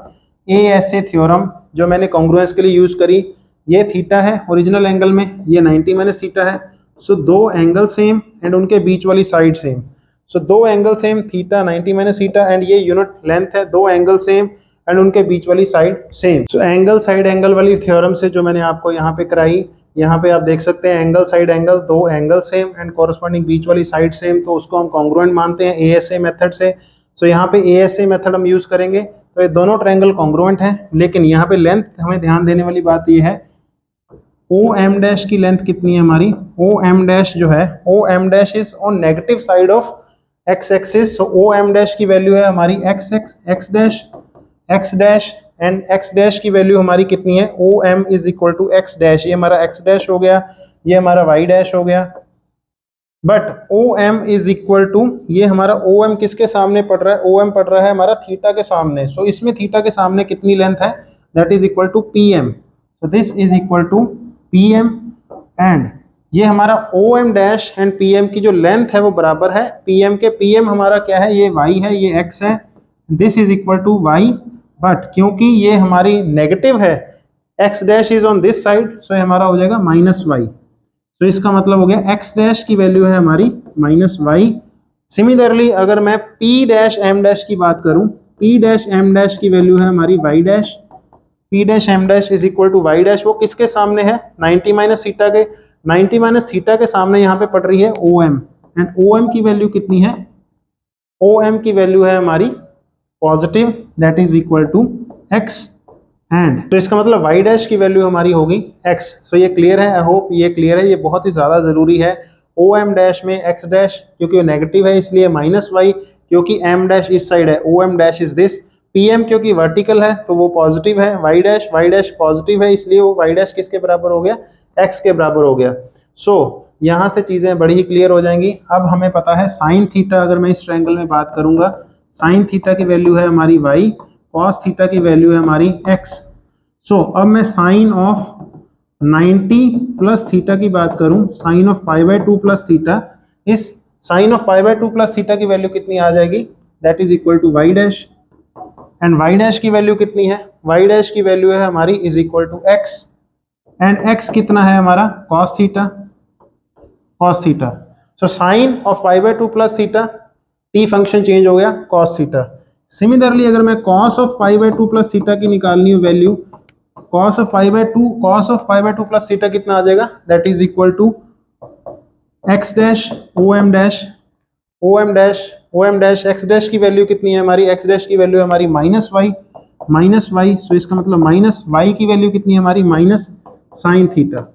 ASA theorem, जो मैंने कॉन्ग्रुएंस के लिए यूज करी। ये थीटा है ओरिजिनल एंगल में, ये 90 माइनस थीटा है। सो दो एंगल सेम एंड उनके बीच वाली साइड सेम। सो दो angle same, theta 90 minus theta, and ये यूनिट लेंथ है, दो एंगल सेम एंड उनके बीच वाली side same. So angle side angle वाली थ्योरम से जो मैंने आपको यहाँ पे कराई, यहाँ पे आप देख सकते हैं एंगल साइड एंगल, दो एंगल सेम एंड कॉरस्पॉन्डिंग बीच वाली साइड सेम, तो उसको हम कॉन्ग्रुएंट मानते हैं ASA मेथड से। सो यहाँ पे ASA मेथड हम यूज करेंगे, तो ये दोनों ट्रायंगल कॉन्ग्रुएंट हैं। लेकिन यहाँ पे लेंथ हमें ध्यान देने वाली बात ये है, ओ एम डैश की लेंथ कितनी है हमारी, ओ एम डैश जो है, O M dash is on negative side of X axis. So O M dash की वैल्यू है हमारी X dash and X dash की वैल्यू हमारी कितनी है, O M is equal to x dash. ये हमारा एक्स डैश हो गया, ये हमारा वाई डैश हो गया। But O M is equal to, ये हमारा ओ एम किसके सामने पड़ रहा है, ओ एम पड़ रहा है हमारा थीटा के सामने। सो इसमें थीटा के सामने कितनी लेंथ है, that is equal to P M. So this is equal to P M and ये हमारा O M dash and P M की जो लेंथ है वो बराबर है पी एम के। पी एम हमारा क्या है, ये वाई है, ये एक्स है, this is equal to Y. But क्योंकि ये हमारी नेगेटिव है, x dash is on this side, so हमारा हो जाएगा माइनस वाई। तो इसका मतलब हो गया एक्स डैश की वैल्यू है हमारी माइनस वाई। सिमिलरली अगर मैं पी डैश एम डैश की बात करूं, पी डैश एम डैश की वैल्यू है हमारी Y dash, P dash M dash is equal to Y dash. वो किसके सामने है, 90 माइनस थीटा के, 90 माइनस थीटा के सामने यहाँ पे पड़ रही है O M, and O M की वैल्यू कितनी है, ओ एम की वैल्यू है हमारी positive, that is equal to x. And तो इसका मतलब y डैश की वैल्यू हमारी होगी x। सो ये क्लियर है, आई होप ये क्लियर है। ये बहुत ही ज़्यादा ज़रूरी है, ओ एम डैश में x डैश क्योंकि वो नेगेटिव है इसलिए माइनस वाई, क्योंकि m डैश इस साइड है, O M dash is this, P M क्योंकि वर्टिकल है तो वो पॉजिटिव है, y डैश पॉजिटिव है इसलिए वो y डैश किसके बराबर हो गया, x के बराबर हो गया। सो यहाँ से चीज़ें बड़ी ही क्लियर हो जाएंगी। अब हमें पता है साइन थीटा, अगर मैं इस ट्रायंगल में बात करूंगा, साइन थीटा की वैल्यू है हमारी y, कॉस थीटा की वैल्यू है हमारी x। सो अब मैं साइन ऑफ 90 प्लस थीटा की बात करूं, sine of pi by 2 plus theta, इस sine of pi by 2 plus theta की वैल्यू कितनी आ जाएगी, that is equal to Y dash. And Y dash की वैल्यू कितनी है, वाई डैश की वैल्यू है हमारी is equal to x, and x कितना है हमारा cos theta, cos theta. So sine of pi by 2 plus theta, T function change हो गया कॉस थीटा। सिमिलरली अगर मैं cos of pi by 2 plus theta की निकालनी हो value, cos of pi by 2 plus theta कितना आ जाएगा, that is equal to x dash O M dash, O M dash x dash की वैल्यू कितनी है हमारी, एक्स डैश की वैल्यू है हमारी माइनस वाई। सो इसका मतलब माइनस वाई की वैल्यू कितनी है हमारी, minus sine theta.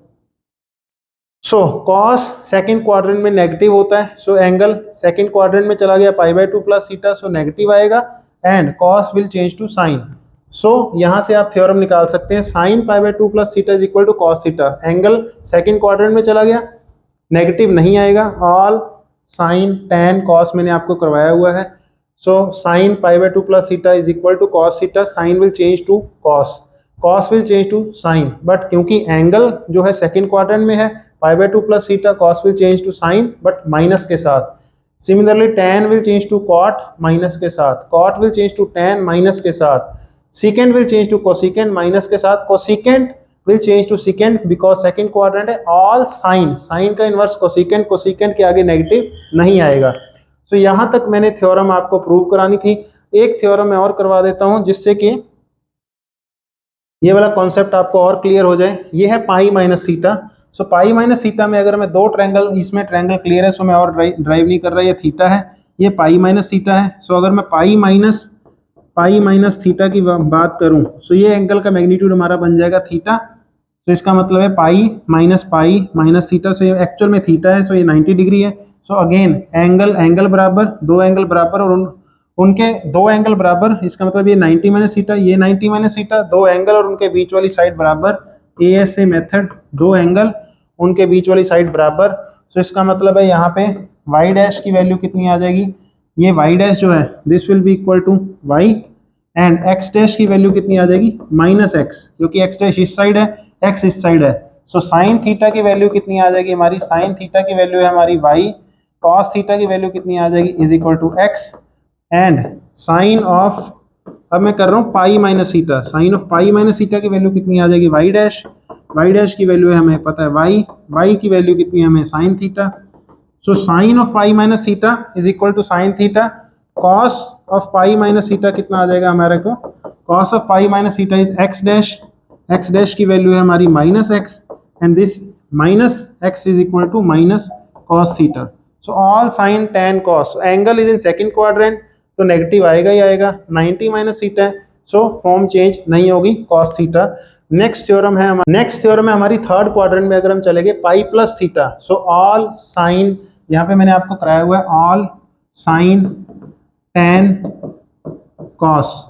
So cos second quadrant में नेगेटिव होता है, सो एंगल सेकंड क्वाड्रेंट में चला गया pi by 2 plus theta, so negative आएगा and cos will change to sine. यहाँ से आप थ्योरम निकाल सकते हैं, sine pi by 2 plus theta is equal to cos theta. Angle second quadrant में चला गया, नेगेटिव नहीं आएगा। ऑल साइन टेन कॉस मैंने आपको करवाया हुआ है। Sine pi by 2 plus theta is equal to cos theta, sine will change to cos, cos will change to sine, but क्योंकि एंगल जो है सेकंड क्वाड्रेंट में है, pi by 2 plus theta, cos will change to sine but minus के साथ। Similarly tan will change to cot minus के साथ, cot will change to tan minus के साथ, secant will change to cosecant minus के साथ, cosecant will change to secant because second quadrant है। All sine, sine का इनवर्स कोसिकेंट, कोसिकेंट के आगे नेगेटिव नहीं आएगा। यहां तक मैंने थ्योरम आपको प्रूव करानी थी। एक थ्योरम मैं और करवा देता हूं जिससे कि ये वाला कॉन्सेप्ट आपको और क्लियर हो जाए। ये है पाई minus theta. Pi minus theta में अगर मैं दो ट्रायंगल, इसमें ट्रायंगल क्लियर है, मैं और ड्राइव नहीं कर रहा, ये थीटा है, ये पाई माइनस थीटा है। अगर मैं पाई माइनस थीटा की बात करूं, ये एंगल का मैग्नीट्यूड हमारा बन जाएगा थीटा। इसका मतलब है पाई माइनस थीटा, ये एक्चुअल में थीटा है, ये 90 डिग्री है। अगेन एंगल बराबर, दो एंगल बराबर और उनके दो एंगल बराबर, इसका मतलब ये 90 माइनस थीटा, ये 90 माइनस थीटा, दो एंगल और उनके बीच वाली साइड बराबर। ASA मेथड, दो एंगल उनके बीच वाली साइड बराबर। इसका मतलब है यहाँ पे y डैश की वैल्यू कितनी आ जाएगी, ये y डैश जो है this will be equal to y, and x dash की वैल्यू कितनी आ जाएगी माइनस x, क्योंकि x डैश इस साइड है, x इस साइड है। साइन थीटा की वैल्यू कितनी आ जाएगी हमारी, साइन थीटा की वैल्यू है हमारी y, कॉस थीटा की वैल्यू कितनी आ जाएगी is equal to x, and sine of, अब मैं कर रहा हूँ pi minus theta, sine of pi minus theta की वैल्यू कितनी आ जाएगी y डैश की वैल्यू है हमें पता है y की वैल्यू कितनी है हमें sine theta. Sine of pi minus theta is equal to sine theta, cos of pi minus theta कितना आ जाएगा हमारे को, cos of pi minus theta is x dash की वैल्यू है हमारी minus x, and this minus x is equal to minus cos theta. All sine tan cos, angle is in second quadrant तो negative आएगा ही आएगा, 90 minus theta है, form change नहीं होगी कॉस थीटा। नेक्स्ट थ्योरम है हमारी थर्ड क्वाड्रेंट में, अगर हम चलेंगे pi plus theta, all sine, यहाँ पे मैंने आपको कराया हुआ है ऑल साइन टेन कॉस।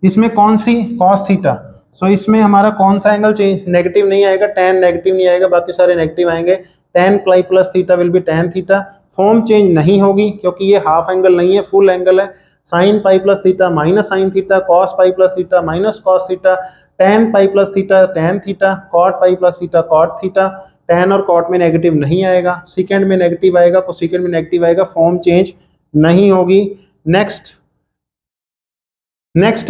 इसमें कौन सी कॉस थीटा, इसमें हमारा कौन सा एंगल चेंज, नेगेटिव नहीं आएगा, टेन नेगेटिव नहीं आएगा, बाकी सारे नेगेटिव आएंगे। Tan pi plus theta will be tan theta, form change नहीं होगी क्योंकि ये हाफ एंगल नहीं है, फुल एंगल है। Sine pi plus theta minus sine theta, cos pi plus theta minus cos theta, tan pi plus theta tan theta, cot pi plus theta cot theta. Tan और cot में negative नहीं आएगा, second में negative आएगा, cosecant में negative आएगा, form change नहीं होगी। नेक्स्ट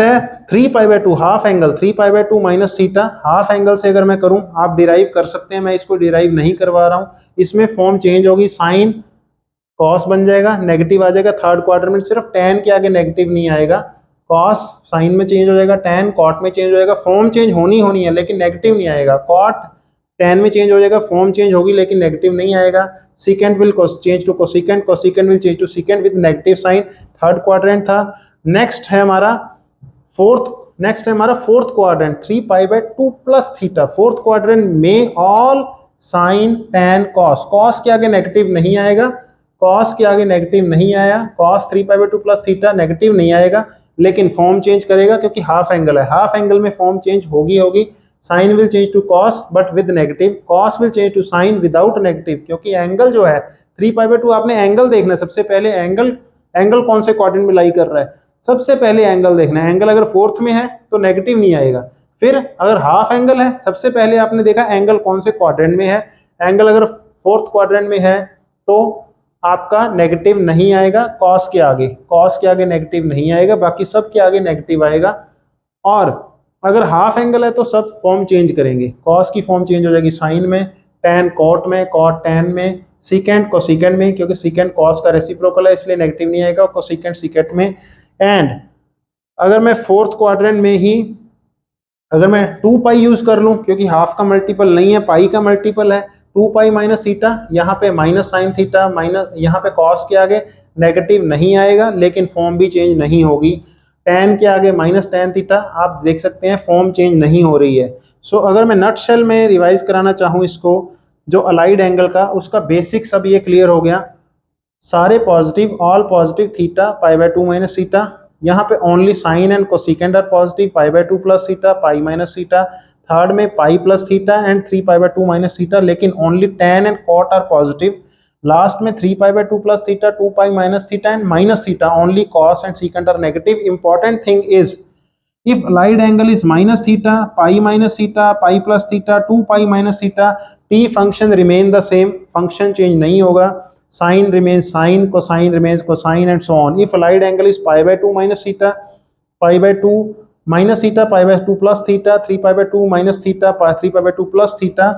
है 3 pi by 2 half angle, 3 pi by 2 minus theta, half angle से अगर मैं करूं, आप डिराइव कर सकते हैं, मैं इसको डिराइव नहीं करवा रहा हूं। इसमें फॉर्म चेंज होगी, साइन कॉस बन जाएगा, नेगेटिव आ जाएगा थर्ड क्वार्टर में, सिर्फ टेन के आगे नेगेटिव नहीं आएगा, कॉस साइन में चेंज हो जाएगा, टेन कॉट में चेंज हो जाएगा, फॉर्म चेंज होनी है लेकिन नेगेटिव नहीं आएगा। कॉट टेन में चेंज हो जाएगा, फॉर्म चेंज होगी लेकिन नेगेटिव नहीं आएगा। Secant will change to cosecant, cosecant will change to secant with negative sign, third quadrant था। नेक्स्ट है हमारा fourth quadrant, 3 pi by 2 plus theta. Fourth quadrant में all sine tan cos, cos के आगे नेगेटिव नहीं आएगा, कॉस के आगे नेगेटिव नहीं आया, cos 3 pi by 2 plus theta negative नहीं आएगा लेकिन फॉर्म चेंज करेगा क्योंकि हाफ एंगल है, हाफ एंगल में फॉर्म चेंज होगी। Sine will change to cos but with negative, cos will change to sine without negative, क्योंकि एंगल जो है 3 पाई बाय 2, आपने एंगल देखना है सबसे पहले, एंगल कौन से क्वाड्रेंट में लाई कर रहा है, सबसे पहले एंगल देखना है। एंगल अगर फोर्थ में है तो नेगेटिव नहीं आएगा, फिर अगर हाफ एंगल है सबसे पहले आपने देखा एंगल कौन से क्वाड्रेंट में है, एंगल अगर फोर्थ क्वाड्रेंट में है तो आपका नेगेटिव नहीं आएगा, कॉस के आगे नेगेटिव नहीं आएगा, बाकी सब के आगे नेगेटिव आएगा। और अगर हाफ एंगल है तो सब फॉर्म चेंज करेंगे, कॉस की फॉर्म चेंज हो जाएगी साइन में, टेन कॉट में, कॉट टेन में, सीकेंट कोसेकेंट में, क्योंकि सीकेंट कॉस का रेसिप्रोकल है इसलिए नेगेटिव नहीं आएगा, कोसेकेंट सीकेंट में। एंड अगर मैं फोर्थ क्वाड्रेंट में ही अगर मैं 2 पाई यूज कर लूं, क्योंकि हाफ का मल्टीपल नहीं है, पाई का मल्टीपल है, 2 पाई माइनस थीटा, यहाँ पे माइनस साइन थीटा, माइनस यहाँ पे कॉस के आगे नेगेटिव नहीं आएगा लेकिन फॉर्म भी चेंज नहीं होगी, टेन के आगे माइनस टेन थीटा, आप देख सकते हैं फॉर्म चेंज नहीं हो रही है। अगर मैं नटशेल में रिवाइज कराना चाहूँ इसको, जो अलाइड एंगल का, उसका बेसिक सब ये क्लियर हो गया, सारे positive, all positive, theta pi by 2 minus theta, यहाँ पे only sine and cosecant are positive, pi by 2 plus theta, pi minus theta. Third में pi plus theta and 3 pi by 2 minus theta, लेकिन only tan and cot are positive. Last में 3 pi by 2 plus theta, 2 pi minus theta and minus theta, only cos and secant are negative. Important thing is if allied angle is minus theta, pi minus theta, pi plus theta, 2 pi minus theta, t function remain the same, function change नहीं होगा, sin remains sin, cosine remains cosine and so on. If allied angle is pi by 2 minus theta, pi by 2 minus theta, pi by 2 plus theta, 3 pi by 2 minus theta, 3 pi by 2 plus theta,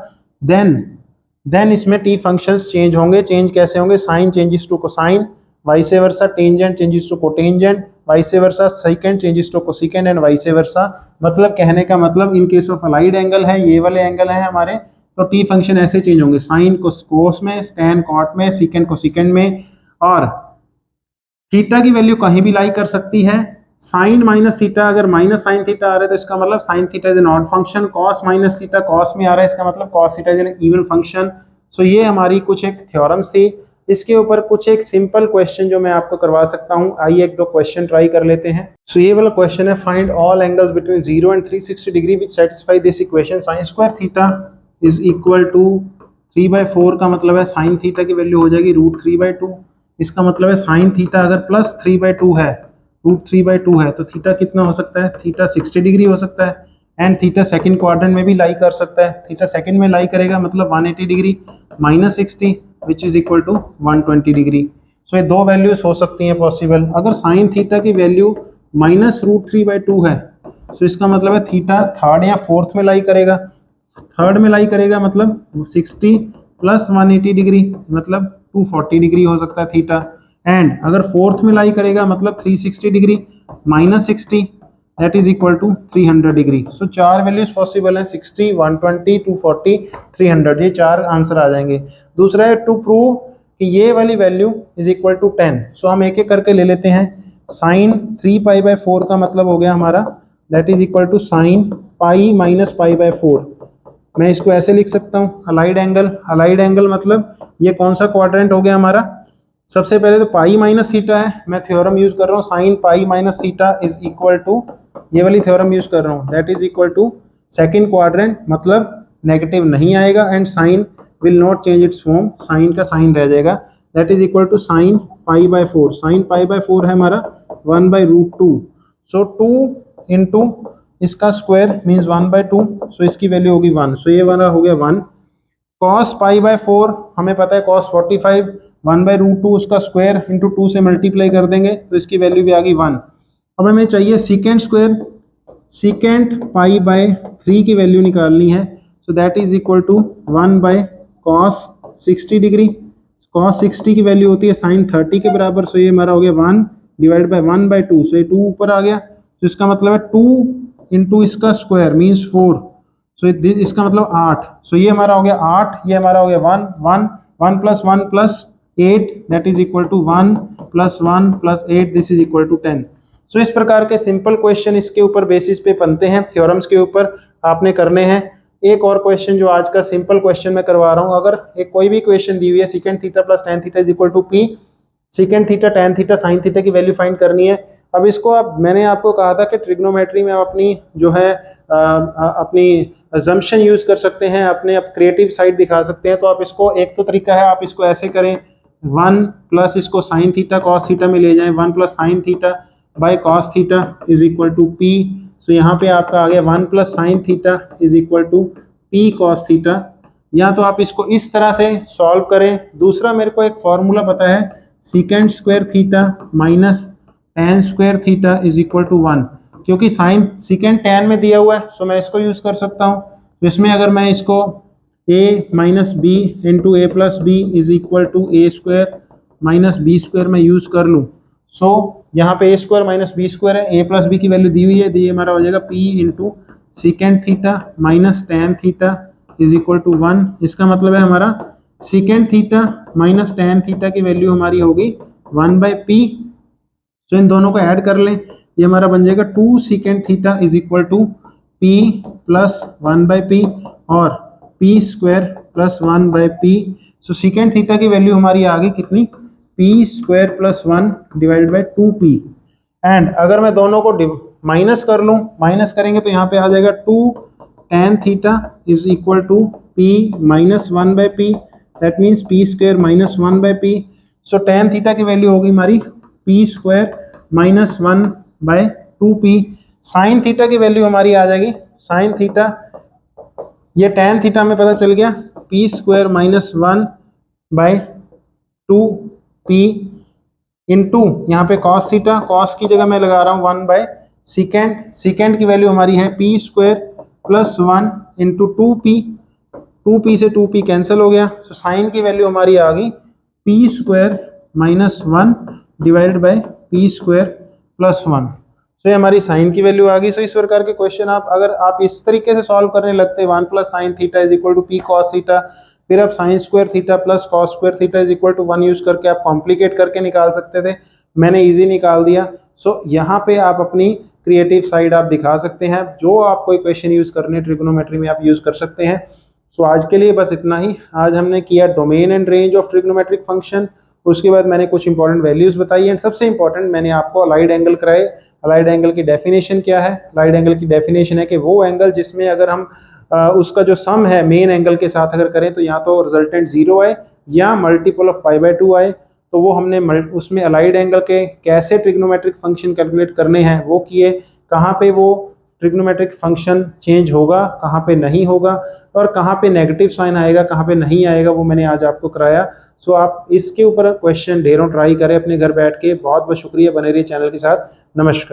then इसमें t functions change होंगे। change कैसे होंगे? sin changes to cosine, vice versa, tangent changes to cotangent, vice versa, secant changes to cosecant and vice versa। मतलब कहने का मतलब in case of allied angle है, ये वाले एंगल है हमारे, तो टी फंक्शन ऐसे चेंज होंगे, साइन को कोस में, tan कॉट में, secant को secant में। और थीटा की वैल्यू कहीं भी लाई कर सकती है। साइन माइनस थीटा, अगर माइनस साइन थीटा आ रहा है तो इसका मतलब sine theta is an odd function. Cos minus theta cos में आ रहा है, इसका मतलब cos theta is an even function. So ये हमारी कुछ एक थ्योरम्स थी। इसके ऊपर कुछ एक सिंपल क्वेश्चन जो मैं आपको करवा सकता हूं, आइए एक दो क्वेश्चन ट्राई कर लेते हैं। सो ये वाला क्वेश्चन है, find all angles between 0 and 360 degree which satisfy this equation. Sine square theta is equal to 3/4 का मतलब है साइन थीटा की वैल्यू हो जाएगी √3/2। इसका मतलब है साइन थीटा अगर प्लस 3/2 है, √3/2 है, तो थीटा कितना हो सकता है? थीटा 60 डिग्री हो सकता है। एंड थीटा सेकंड क्वाड्रेंट में भी लाई कर सकता है। थीटा सेकंड में लाई करेगा मतलब 180 degree minus 60 which is equal to 120 degree. So ये दो वैल्यूज हो सकती हैं पॉसिबल। अगर साइन थीटा की वैल्यू माइनस √3/2 है, तो इसका मतलब है थीटा थर्ड या फोर्थ में लाई करेगा। थर्ड में लाई करेगा मतलब 60 प्लस 180 डिग्री मतलब 240 डिग्री हो सकता है थीटा। एंड अगर फोर्थ में लाई करेगा मतलब 360 degree minus 60 that is equal to 300 degree. So चार वैल्यूज पॉसिबल हैं, 60, 120, 240, 300, ये चार आंसर आ जाएंगे। दूसरा है टू प्रूव कि ये वाली वैल्यू इज इक्वल टू 10। सो हम एक एक करके ले लेते हैं। साइन 3π/4 का मतलब हो गया हमारा that is equal to sine pi minus π/4। मैं इसको ऐसे लिख सकता हूँ, अलाइड एंगल। अलाइड एंगल मतलब ये कौन सा क्वाड्रेंट हो गया हमारा? सबसे पहले तो पाई माइनस थीटा है, मैं थ्योरम यूज कर रहा हूँ, sine pi minus theta is equal to, ये वाली थ्योरम यूज कर रहा हूँ, that is equal to second quadrant मतलब नेगेटिव नहीं आएगा and sine will not change its form, sine का साइन रह जाएगा, that is equal to sine π/4। Sine π/4 है हमारा 1/√2। सो 2 इंटू इसका स्क्वायर मीन्स 1/2, सो इसकी वैल्यू होगी 1। सो ये वाला हो गया 1। कॉस π/4 हमें पता है कॉस 45, 1/√2 उसका स्क्वायर इंटू 2 से मल्टीप्लाई कर देंगे तो इसकी वैल्यू भी आ गई 1। अब हमें चाहिए सीकेंट स्क्वायर, सीकेंट π/3 की वैल्यू निकालनी है, so that is equal to 1/cos 60 degree. cos 60 की वैल्यू होती है sin 30 के बराबर, सो ये हमारा हो गया 1 डिवाइड बाय 1/2, सो ये 2 ऊपर आ गया, तो इसका मतलब है 2 इंटू इसका स्क्वायर मीन्स 4, सो इसका मतलब 8, सो ये हमारा हो गया 8, ये हमारा हो गया 1 plus 1 plus 8 that is equal to 1 plus 1 plus 8 this is equal to 10। So इस प्रकार के सिंपल क्वेश्चन इसके ऊपर बेसिस पे बनते हैं, थ्योरम्स के ऊपर आपने करने हैं। एक और क्वेश्चन जो आज का सिंपल क्वेश्चन मैं करवा रहा हूँ, अगर एक कोई भी क्वेश्चन दी हुई है secant theta plus tan theta is equal to p, secant theta tan theta sin theta की वैल्यू फाइंड करनी है। अब इसको आप, मैंने आपको कहा था कि ट्रिग्नोमेट्री में आप अपनी जो है अपनी अजम्पशन यूज कर सकते हैं, अपने आप क्रिएटिव साइड दिखा सकते हैं। तो आप इसको, एक तो तरीका है आप इसको ऐसे करें, 1 प्लस इसको साइन थीटा कॉस थीटा में ले जाएं, 1 plus sine theta by cos theta is equal to p। So यहाँ पे आपका आ गया 1 plus sine theta is equal to p cos theta. या तो आप इसको इस तरह से सॉल्व करें। दूसरा मेरे को एक फॉर्मूला पता है, secant square theta minus tan square theta is equal to 1, क्योंकि साइन सीकेंट tan में दिया हुआ है, सो मैं इसको यूज कर सकता हूँ। तो इसमें अगर मैं इसको a minus b into a plus b is equal to a square minus b square में यूज कर लूँ, सो यहाँ पे a square minus b square है, ए प्लस बी की वैल्यू दी हुई है, ये हमारा हो जाएगा p into secant theta minus tan theta is equal to 1। इसका मतलब है हमारा secant theta minus tan theta की वैल्यू हमारी होगी 1/p। तो इन दोनों को ऐड कर लें, ये हमारा बन जाएगा 2 secant theta is equal to p plus 1/p और p square plus 1/p। So secant theta की वैल्यू हमारी आ गई कितनी? p square plus 1 divided by 2p। And अगर मैं दोनों को माइनस कर लूँ, माइनस करेंगे तो यहाँ पे आ जाएगा 2 tan theta is equal to p minus 1 by p, that means p square minus 1 by p. So tan theta की वैल्यू होगी हमारी p square minus 1 by 2p। Sine theta की वैल्यू हमारी आ जाएगी, साइन थीटा, ये tan थीटा में पता चल गया, p square minus 1 by 2p into यहाँ पे कॉस थीटा, कॉस की जगह मैं लगा रहा हूँ 1 बाय सेकेंड, सेकेंड की वैल्यू हमारी है p square plus 1 into 2p से 2p कैंसिल हो गया। तो साइन की वैल्यू हमारी आ गई p square minus 1 divided by p square plus 1। तो ये हमारी साइन की वैल्यू आ गई। सो इस प्रकार के क्वेश्चन आप अगर आप इस तरीके से सॉल्व करने लगते हैं, 1 plus sine theta is equal to p cos theta, फिर आप sine square theta plus cos square theta is equal to 1 use करके आप कॉम्प्लिकेट करके निकाल सकते थे, मैंने इजी निकाल दिया। सो यहाँ पे आप अपनी क्रिएटिव साइड आप दिखा सकते हैं, जो आप कोई क्वेश्चन यूज करने ट्रिग्नोमेट्री में आप यूज कर सकते हैं। सो आज के लिए बस इतना ही। आज हमने किया domain and range of trigonometric function, उसके बाद मैंने कुछ इंपॉर्टेंट वैल्यूज बताई एंड सबसे इंपॉर्टेंट मैंने आपको अलाइड एंगल कराए। अलाइड एंगल की डेफिनेशन क्या है? अलाइड एंगल की डेफिनेशन है कि वो एंगल जिसमें अगर हम उसका जो सम है मेन एंगल के साथ अगर करें तो या तो रिजल्टेंट 0 आए या मल्टीपल ऑफ π/2 आए, तो वो हमने उसमें अलाइड एंगल के कैसे ट्रिग्नोमेट्रिक फंक्शन कैलकुलेट करने हैं वो किए, कहाँ पे वो ट्रिग्नोमेट्रिक फंक्शन चेंज होगा, कहाँ पे नहीं होगा, और कहाँ पे नेगेटिव साइन आएगा, कहाँ पे नहीं आएगा, वो मैंने आज आपको कराया। सो आप इसके ऊपर क्वेश्चन ढेरों ट्राई करें अपने घर बैठ के। बहुत बहुत शुक्रिया, बने रहिए चैनल के साथ। नमस्कार।